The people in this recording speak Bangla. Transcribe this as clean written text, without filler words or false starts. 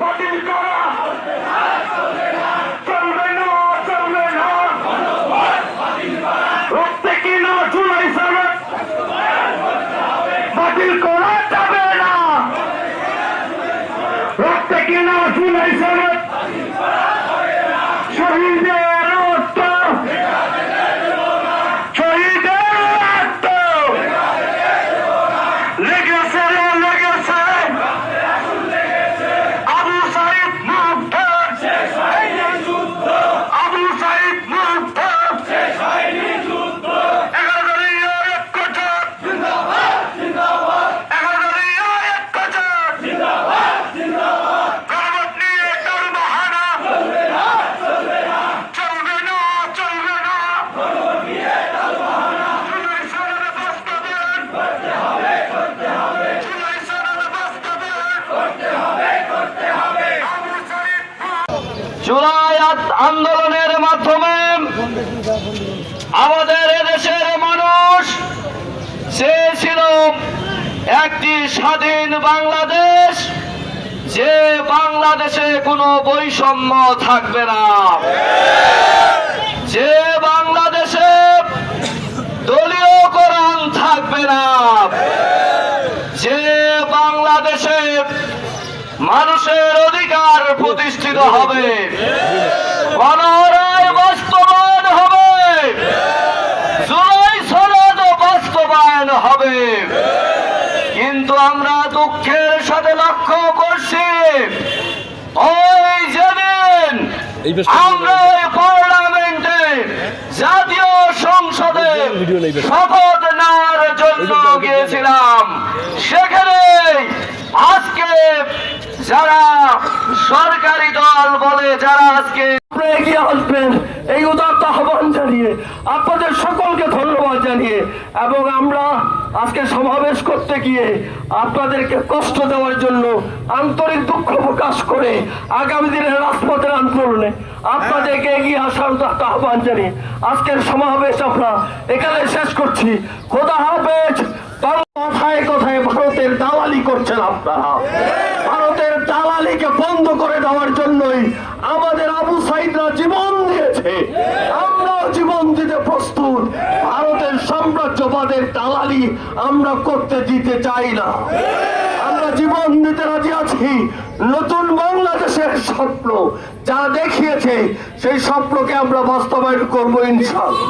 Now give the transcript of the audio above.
বাতিল করা চলবে না, চলবে না। রক্তে কিনা জুলাই সনদ বাতিল করা যাবে না। রক্তে কিনা জুলাই সনদ শহীদের রক্ত, শহীদের রক্ত লেগেছে, লেগেছে। আবু সাইদ মুগ্ধ, আবু সাইদ মুগ্ধ। 11 দলীয় ঐক্যজোট, 11 দলীয় ঐক্যজোট গণভোট নিয়ে টালবাহানা চলবে না, চলবে না। জুলাই সনদ বাস্তবায়ন করতে হবে, জুলাই সনদ বাস্তবায়ন করতে হবে। আবু সাইদ জুলাই আন্দোলনের মাধ্যমে আমাদের এদেশের মানুষ চেয়েছিল একটি স্বাধীন বাংলাদেশ, যে বাংলাদেশে কোনো বৈষম্য থাকবে না, যে বাংলাদেশে দলীয়করণ থাকবে না, যে বাংলাদেশে মানুষের অধিকার প্রতিষ্ঠিত হবে, গণরায় বাস্তবায়ন হবে, জুলাই সনদ বাস্তবায়ন হবে। কিন্তু আমরা দুঃখের সাথে লক্ষ্য করছি, ওই যেদিন আমরা পার্লামেন্টে জাতীয় সংসদে শপথ নেওয়ার জন্য গিয়েছিলাম, সেখানে আজকে যারা সরকারি দল বলে, যারা আজকে এগিয়ে আসবেন এই উদাত্ত আহ্বান জানিয়ে, আপনাদের সকলকে ধন্যবাদ জানিয়ে, এবং আমরা আজকে সমাবেশ করতে গিয়ে আপনাদেরকে কষ্ট দেওয়ার জন্য আন্তরিক দুঃখ প্রকাশ করে আগামী দিনের রাজপথের আন্দোলনে আপনাদেরকে এগিয়ে আসার উদাত্ত আহ্বান জানিয়ে আজকের সমাবেশ আমরা এখানে শেষ করছি। খোদা হাফেজ। কথায় কথায় ভারতের দালালি করছেন আপনারা। ভারতের দালালিকে বন্ধ করে দেওয়ার জন্যই আমাদের আবু সাইদরা জীবন দিয়েছে, আমরাও জীবন দিতে প্রস্তুত। ভারতের সাম্রাজ্যবাদের দালালি আমরা করতে দিতে চাই না, আমরা জীবন দিতে রাজি আছি। নতুন বাংলাদেশের স্বপ্ন যা দেখিয়েছে সেই স্বপ্নকে আমরা বাস্তবায়ন করবো ইনশাআল্লাহ।